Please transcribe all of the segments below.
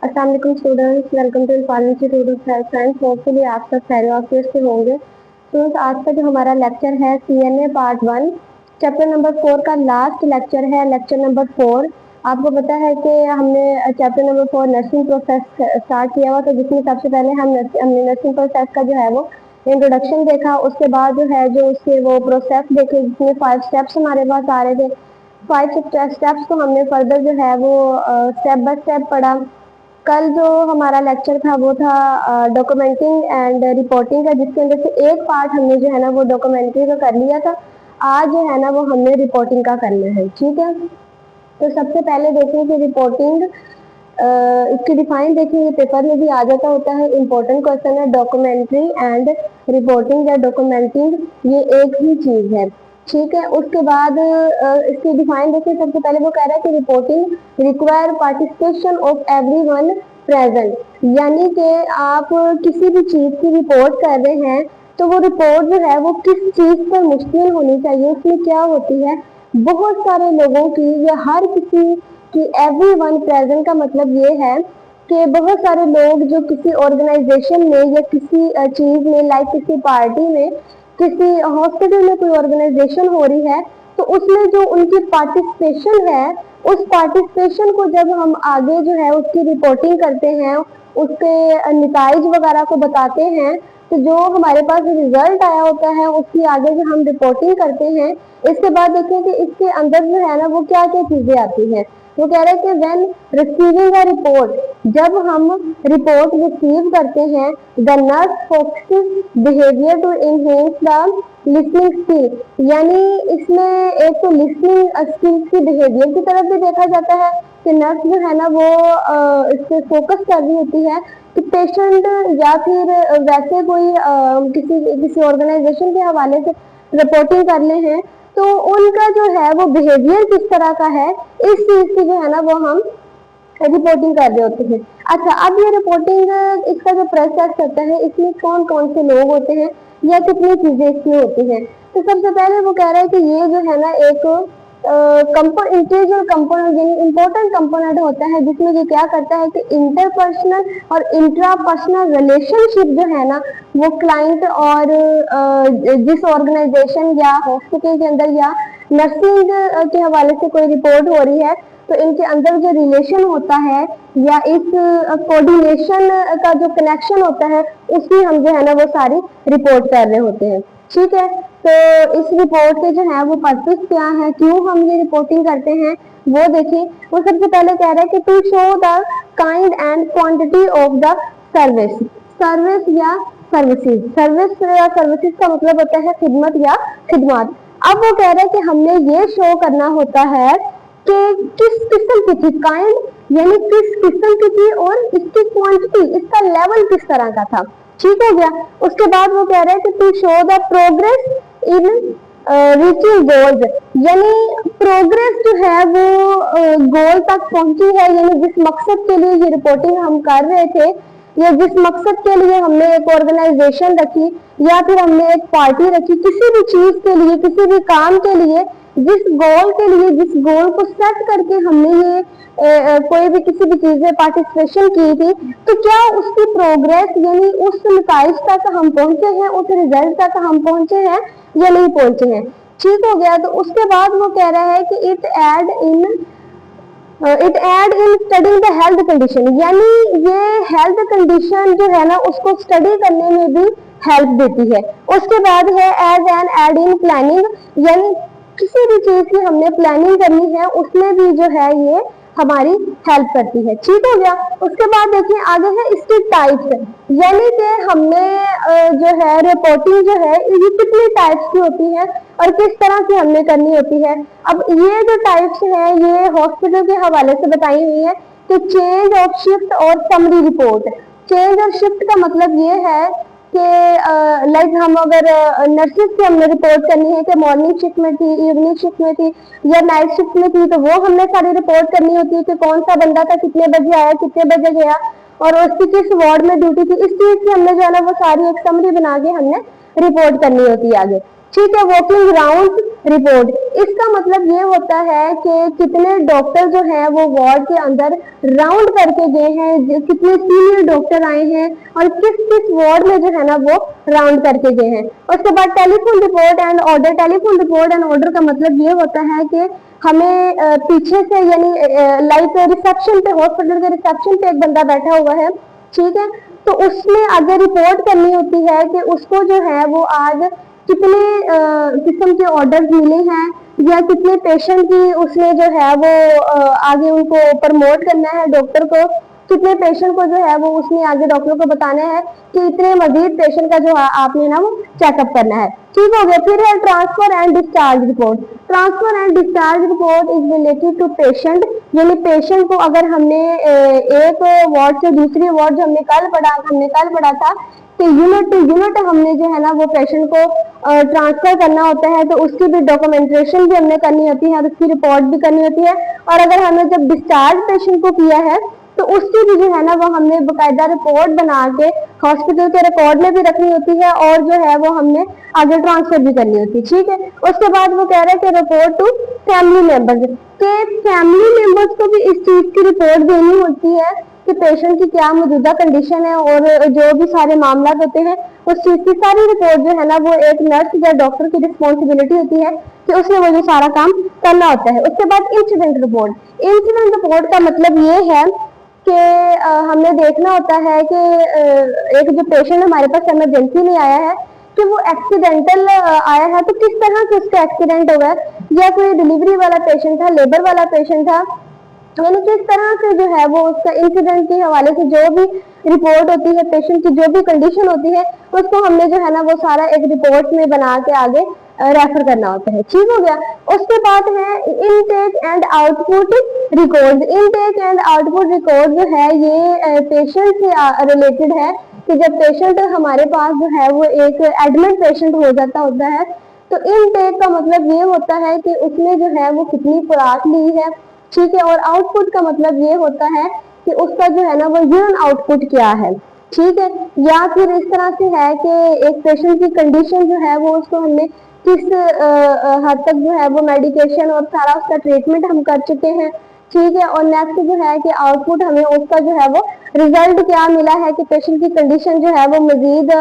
अस्सलाम वालेकुम students, welcome to pharmacy students health science. Hopefully आप सब खैरियत से होंगे। स्टूडेंट्स, आज का जो हमारा लेक्चर है सीएनए पार्ट 1 चैप्टर नंबर 4 का लास्ट लेक्चर है, लेक्चर नंबर 4। आपको पता है कि हमने chapter number 4 nursing process start किया हुआ था, जिसमें सबसे पहले हमने नर्सिंग प्रोसेस का जो है वो इंट्रोडक्शन देखा। उसके बाद जो है जो उसके वो प्रोसेस देखे, जिसमें 5 स्टेप्स हमारे पास आ रहे थे। 5 स्टेप्स को हमने फर्दर जो है वो स्टेप बाय स्टेप पढ़ा। कल जो हमारा लेक्चर था वो था डॉक्यूमेंटिंग एंड रिपोर्टिंग का, जिसके अंदर से एक पार्ट हमने जो है ना वो डॉक्यूमेंट्री का कर लिया था। आज जो है ना वो हमने रिपोर्टिंग का करना है, ठीक है। तो सबसे पहले देखें कि रिपोर्टिंग इसकी डिफाइन देखेंगे, पेपर में भी आ जाता होता है। इंपॉर्टेंट क्वेश्चन है, डॉक्यूमेंट्री एंड रिपोर्टिंग या डॉक्यूमेंटिंग ये एक ही चीज है, ठीक है। उसके बाद इसकी डिफाइन देखिए, सबसे पहले वो कह रहा है कि reporting require participation of everyone present, यानी कि आप किसी भी चीज की रिपोर्ट कर रहे हैं तो वो रिपोर्ट जो है वो किस चीज पर मुश्तमिल होनी चाहिए। उसमें क्या होती है, बहुत सारे लोगों की या हर किसी की, एवरीवन प्रेजेंट का मतलब ये है कि बहुत सारे लोग जो किसी ऑर्गेनाइजेशन में या किसी चीज में, लाइक किसी पार्टी में, किसी हॉस्पिटल में कोई ऑर्गेनाइजेशन हो रही है, तो उसमें जो उनकी पार्टिसिपेशन है, उस पार्टिसिपेशन को जब हम आगे जो है उसकी रिपोर्टिंग करते हैं, उसके नताइज वगैरह को बताते हैं, तो जो हमारे पास रिजल्ट आया होता है उसकी आगे जो हम रिपोर्टिंग करते हैं। इसके बाद देखें कि इसके अंदर जो है ना वो क्या क्या चीजें आती हैं। वो कह रहे हैं कि व्हेन रिसीविंग अ रिपोर्ट, जब हम रिपोर्ट रिसीव करते हैं, the nurse focuses behaviour to enhance the listening skill, यानी इसमें एक तो लिसनिंग स्किल की बिहेवियर की तरफ भी देखा जाता है कि नर्स जो है ना वो इस पे फोकस कर रही होती है कि पेशेंट या फिर वैसे कोई किसी किसी ऑर्गेनाइजेशन के हवाले से रिपोर्टिंग करने हैं, तो उनका जो है वो बिहेवियर किस तरह का है, इस चीज की जो है ना वो हम रिपोर्टिंग कर रहे होते हैं। अच्छा, अब ये रिपोर्टिंग इसका जो प्रोसेस होता है, इसमें कौन कौन से लोग होते हैं या कितनी चीजें इसमें होती हैं। तो सबसे पहले वो कह रहा है कि ये जो है ना एक इंटीरियर कंपोनेंट यानी इम्पोर्टेंट कंपोनेंट होता है, जिसमें ये क्या करता है कि इंटरपर्सनल और इंट्रापर्सनल रिलेशनशिप जो है ना वो क्लाइंट और जिस ऑर्गेनाइजेशन या हॉस्पिटल के अंदर या नर्सिंग के हवाले से कोई रिपोर्ट हो रही है, तो इनके अंदर जो रिलेशन होता है या इस कोऑर्डिनेशन का जो कनेक्शन होता है, उसकी हम जो है ना वो सारी रिपोर्ट कर रहे होते हैं, ठीक है। तो इस रिपोर्ट के जो है वो पर्पस क्या है, क्यों हम ये रिपोर्टिंग करते हैं, वो देखिए। वो सबसे पहले कह रहा है कि to show the kind and quantity of the service, service या सर्विसेज, सर्विस या सर्विसेज का मतलब होता है खिदमत या खिदमत। अब वो कह रहा है कि हमने ये शो करना होता है कि किस किस्म की थी, काइंड यानी किस किस्म की थी, और इसकी क्वांटिटी, इसका लेवल किस तरह का था, ठीक हो गया। उसके बाद वो कह रहा है कि to show the progress in reaching goals, यानी प्रोग्रेस जो है वो गोल तक पहुंची है, यानी जिस मकसद के लिए ये रिपोर्टिंग हम कर रहे थे या जिस मकसद के लिए हमने एक ऑर्गेनाइजेशन रखी या फिर हमने एक पार्टी रखी, किसी भी चीज के लिए, किसी भी काम के लिए, जिस गोल के लिए, जिस गोल को सेट करके हमने ये कोई भी किसी भी चीज में पार्टिसिपेशन की थी, तो क्या उसकी प्रोग्रेस यानी उस नताइज तक हम पहुंचे हैं, उस रिजल्ट तक हम पहुंचे हैं या नहीं पहुंचे हैं, ठीक हो गया। तो उसके बाद वो कह रहा है कि it aid in studying the health condition, यानी ये हेल्थ कंडीशन जो है ना उसको स्टडी करने में भी हेल्प देती है। उसके बाद है as an aid in planning, यानी किसी भी चीज की हमने प्लानिंग करनी है उसमें भी जो है ये हमारी हेल्प करती है, ठीक हो गया। उसके बाद देखिए आगे है इसकी टाइप्स, यानी कि हमने जो है रिपोर्टिंग जो है ये कितनी टाइप्स की होती है और किस तरह की हमने करनी होती है। अब ये जो टाइप्स है ये हॉस्पिटल के हवाले से बताई हुई है कि चेंज ऑफ शिफ्ट और summary report. Change of shift का मतलब ये है कि लाइक हम अगर नर्सिस की हमने रिपोर्ट करनी है कि मॉर्निंग शिफ्ट में थी, इवनिंग शिफ्ट में थी या नाइट शिफ्ट में थी, तो वो हमने सारी रिपोर्ट करनी होती है कि कौन सा बंदा था, कितने बजे आया, कितने बजे गया और उसकी किस वार्ड में ड्यूटी थी। इस चीज की हमने जो है ना वो सारी एक समरी बना के हमने रिपोर्ट करनी होती है आगे, ठीक है। वॉकिंग राउंड रिपोर्ट, इसका मतलब ये होता है कि कितने डॉक्टर जो है वो वार्ड के अंदर राउंड करके गए हैं, कितने सीनियर डॉक्टर आए हैं और किस किस वार्ड में जो है ना वो राउंड करके गए हैं। उसके बाद telephone report and order. Telephone report and order का मतलब ये होता है कि हमें पीछे से यानी लाइक रिसेप्शन पे, हॉस्पिटल के रिसेप्शन पे एक बंदा बैठा हुआ है, ठीक है, तो उसमें अगर रिपोर्ट करनी होती है कि उसको जो है वो आज कितने किस्म के ऑर्डर्स मिले हैं या कितने पेशेंट की उसने जो है वो आगे उनको प्रमोट करना है, डॉक्टर को कितने पेशेंट को जो है वो उसने आगे डॉक्टर को बताना है कि इतने मजीद पेशेंट का जो आपने ना वो चेकअप करना है। ठीक हो गया। फिर है transfer and discharge report. Transfer and discharge report is related to patient, यानी पेशेंट को अगर हमने एक वार्ड से दूसरी वार्ड, जो हमने कल पढ़ा था कि यूनिट टू यूनिट हमने जो है ना वो पेशेंट को ट्रांसफर करना होता है, तो उसकी भी डॉक्यूमेंटेशन भी हमने करनी होती है और उसकी रिपोर्ट भी करनी होती है। और अगर हमने जब डिस्चार्ज पेशेंट को किया है तो उसकी भी जो है ना वो हमने बाकायदा रिपोर्ट बना के हॉस्पिटल के रिकॉर्ड में भी रखनी होती है और जो है वो हमने आगे ट्रांसफर भी करनी होती है। ठीक है। उसके बाद वो कह रहे हैं कि रिपोर्ट टू फैमिली मेंबर्स, के फैमिली मेंबर्स को भी इस चीज की रिपोर्ट देनी होती है कि पेशेंट की क्या मौजूदा कंडीशन है और जो भी सारे मामला होते हैं उस चीज की सारी रिपोर्ट जो है ना वो एक नर्स या डॉक्टर की रिस्पॉन्सिबिलिटी होती है कि उसने वो जो सारा काम करना होता है। उसके बाद इंसिडेंट रिपोर्ट। इंसिडेंट रिपोर्ट का मतलब ये है कि हमने देखना होता है कि एक जो पेशेंट हमारे पास इमरजेंसी में आया है कि वो एक्सीडेंटल आया है, तो किस तरह से उसका एक्सीडेंट होगा, या कोई डिलीवरी वाला पेशेंट था, लेबर वाला पेशेंट था, यानी किस तरह से जो है वो उसका इंसिडेंट के हवाले से जो भी रिपोर्ट होती है, पेशेंट की जो भी कंडीशन होती है, उसको हमने जो है ना वो सारा एक रिपोर्ट में बना के आगे रेफर करना होता है। ठीक हो गया। उसके बाद है intake and output record. Intake and output record जो है ये पेशेंट से रिलेटेड है कि जब पेशेंट हमारे पास जो है वो एक एडमिट पेशेंट हो जाता होता है, तो इनटेक का मतलब ये होता है कि उसने जो है वो कितनी खुराक ली है, ठीक है, और आउटपुट का मतलब ये होता है कि उसका जो है ना वो यूरिन आउटपुट क्या है। ठीक है। या फिर इस तरह से है कि एक पेशेंट की कंडीशन जो है वो उसको हमने किस हद तक जो है वो मेडिकेशन और सारा उसका ट्रीटमेंट हम कर चुके हैं। ठीक है। और नेक्स्ट जो है कि आउटपुट हमें उसका जो है वो रिजल्ट क्या मिला है कि पेशेंट की कंडीशन जो है वो मजीद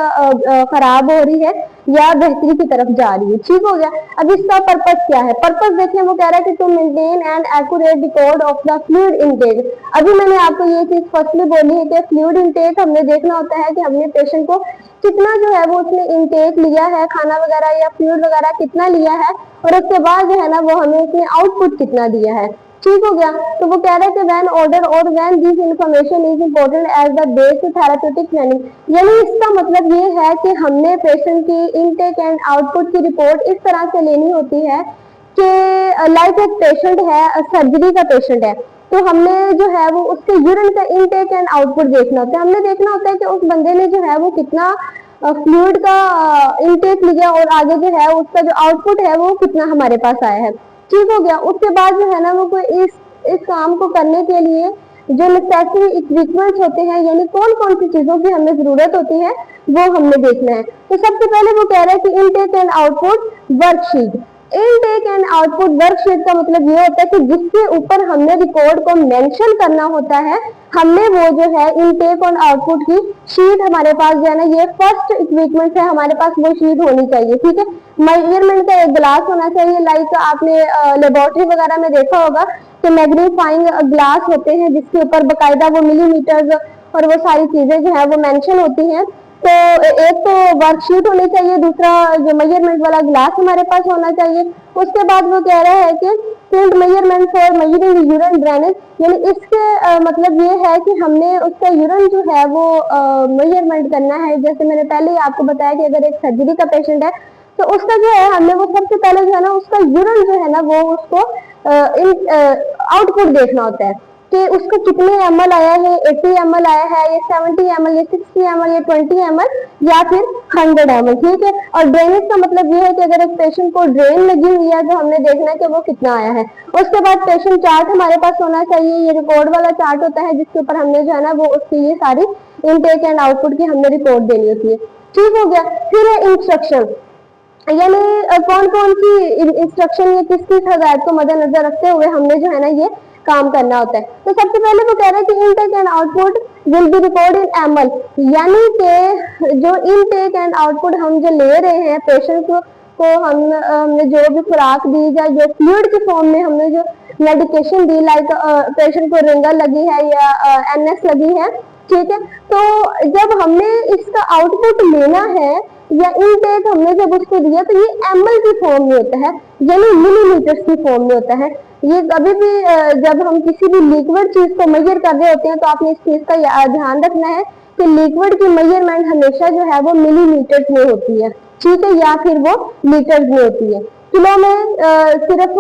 खराब हो रही है या बेहतरी की तरफ जा रही है। ठीक हो गया। अब इसका पर्पस क्या है? पर्पस देखिए, वो कह रहा है कि to maintain and accurate record of the fluid intake. अभी मैंने आपको ये चीज फर्स्टली बोली है कि फ्लूइड इनटेक हमने देखना होता है कि हमने पेशेंट को कितना जो है वो उसने इनटेक लिया है, खाना वगैरह या फ्लूइड वगैरह कितना लिया है, और उसके बाद जो है ना वो हमें उसने आउटपुट कितना दिया है। ठीक हो गया। तो वो कह रहे हैं कि व्हेन ऑर्डर और when this information is important as the base to therapeutic planning, यानी इसका मतलब ये है कि हमने पेशेंट की इनटेक एंड आउटपुट की रिपोर्ट इस तरह से लेनी होती है कि लाइक एक पेशेंट है, सर्जरी का पेशेंट है, तो हमने जो है वो उसके यूरिन का इनटेक एंड आउटपुट देखना होता है। हमने देखना होता है कि उस बंदे ने जो है वो कितना फ्लूइड का इनटेक लिया और आगे जो है उसका जो आउटपुट है वो कितना हमारे पास आया है। ठीक हो गया। उसके बाद जो है ना वो कोई इस काम को करने के लिए जो नेसेसरी इक्विपमेंट्स होते हैं, यानी कौन कौन सी चीजों की हमें जरूरत होती है वो हमने देखना है। तो सबसे पहले वो कह रहा है कि intake and output worksheet. Intake and output worksheet का मतलब ये होता है कि जिसके ऊपर हमने रिकॉर्ड को मेंशन करना होता है, हमने वो जो है इनटेक और आउटपुट की शीट हमारे पास जो है ना, ये फर्स्ट इक्विपमेंट है हमारे पास, वो शीट होनी चाहिए। ठीक है। मेजरमेंट का एक ग्लास होना चाहिए, लाइक आपने लेबोरेटरी वगैरह में देखा होगा कि मैग्नीफाइंग ग्लास होते हैं जिसके ऊपर बकायदा वो मिलीमीटर और वो सारी चीजें जो है वो मेंशन होती हैं। तो एक तो वर्कशीट होनी चाहिए, दूसरा जो मेजरमेंट वाला ग्लास हमारे पास होना चाहिए। उसके बाद वो कह रहा है कि field measurement for measuring urine drainage, यानी इसके मतलब ये है कि हमने उसका यूरिन जो है वो मेजरमेंट करना है। जैसे मैंने पहले ही आपको बताया कि अगर एक सर्जरी का पेशेंट है तो उसका जो है हमने वो सबसे पहले जो है ना उसका यूरिन जो है ना वो उसको आउटपुट देखना होता है कि उसको कितने ml आया है, 80 ml आया है, या 70 ml, या 60 ml, या 20 ml, या फिर 100 ml। ठीक है। और ड्रेनेज का मतलब ये है कि अगर एक पेशेंट को ड्रेन लगी हुई है तो हमने देखना है कि वो कितना आया है। उसके बाद पेशेंट चार्ट हमारे पास होना चाहिए, ये रिकॉर्ड वाला चार्ट होता है जिसके ऊपर हमने जो है ना वो उसकी ये सारी इनटेक एंड आउटपुट की हमने रिपोर्ट देनी होती है। ठीक हो गया। फिर है इंस्ट्रक्शन। यानी कौन कौन सी इंस्ट्रक्शन या किस किस हदायत को मद्देनजर रखते हुए हमने जो है ना ये काम करना होता है। तो सबसे पहले वो कह रहे हैं कि intake and output will B record in ML, यानी कि जो इनटेक एंड आउटपुट हम जो ले रहे हैं पेशेंट को हमने जो भी खुराक दी या जो फ्लूइड के फॉर्म में हमने जो मेडिकेशन दी, लाइक पेशेंट को रिंगर लगी है या एनएस लगी है, ठीक है। तो जब हमने इसका आउटपुट लेना है या इनटेक हमने जब उसको दिया तो ये एमएल की फॉर्म में होता है, यानी मिलीलीटर्स की फॉर्म में होता है। ये कभी भी जब हम किसी भी लिक्विड चीज को मेजर कर रहे होते हैं तो आपने इस चीज का ध्यान रखना है कि लिक्विड की मेजरमेंट हमेशा जो है वो मिलीलीटर्स में होती है, ठीक है, या फिर वो लीटर्स में होती है। किलो में सिर्फ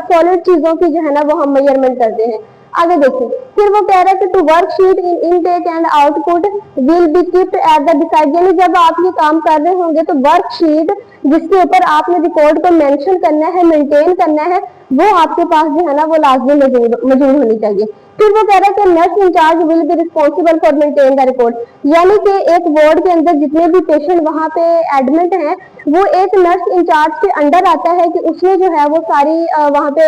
सॉलिड चीजों की जो है ना वो हम मेजरमेंट करते हैं। आगे देखिए, फिर वो कह रहा है कि to worksheet in intake and output will be keeped at the decide, यानी जब आप ये काम कर रहे होंगे तो वर्कशीट जिसके ऊपर आपने रिकॉर्ड को मेंशन करना है, मेंटेन करना है, वो आपके पास जो है ना वो लाजमी मौजूद होनी चाहिए। फिर वो कह रहा है कि nurse in charge will be responsible for maintain the record, यानी कि एक वार्ड के अंदर जितने भी पेशेंट वहां पे एडमिट हैं वो एक नर्स इंचार्ज के अंडर आता है कि उसने जो है वो सारी वहां पे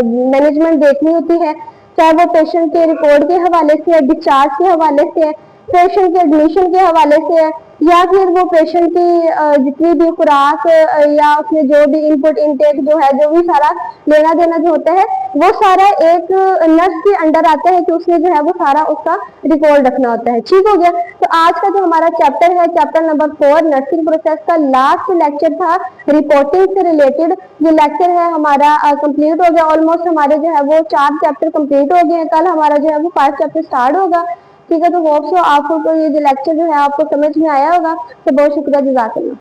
मैनेजमेंट देखनी होती है, चाहे वो पेशेंट के रिकॉर्ड के हवाले से है, डिस्चार्ज के हवाले से है, पेशेंट के एडमिशन के हवाले से है, या फिर वो पेशेंट की जितनी भी खुराक या उसमें जो भी इनपुट इनटेक जो है, जो भी सारा लेना देना जो होता है वो सारा एक नर्स के अंडर आता है कि उसने जो है वो सारा उसका रिकॉर्ड रखना होता है। ठीक हो गया। तो आज का जो हमारा चैप्टर है, चैप्टर नंबर 4 नर्सिंग प्रोसेस का लास्ट लेक्चर था रिपोर्टिंग से रिलेटेड। ये लेक्चर है हमारा कंप्लीट हो गया, ऑलमोस्ट हमारे जो है वो 4 चैप्टर कंप्लीट हो गए हैं। कल हमारा जो है वो 5 चैप्टर स्टार्ट होगा। ठीक है, तो होप सो आपको ये जो लेक्चर जो है आपको समझ में आया होगा। तो बहुत शुक्रिया, जज़ाकल्लाह।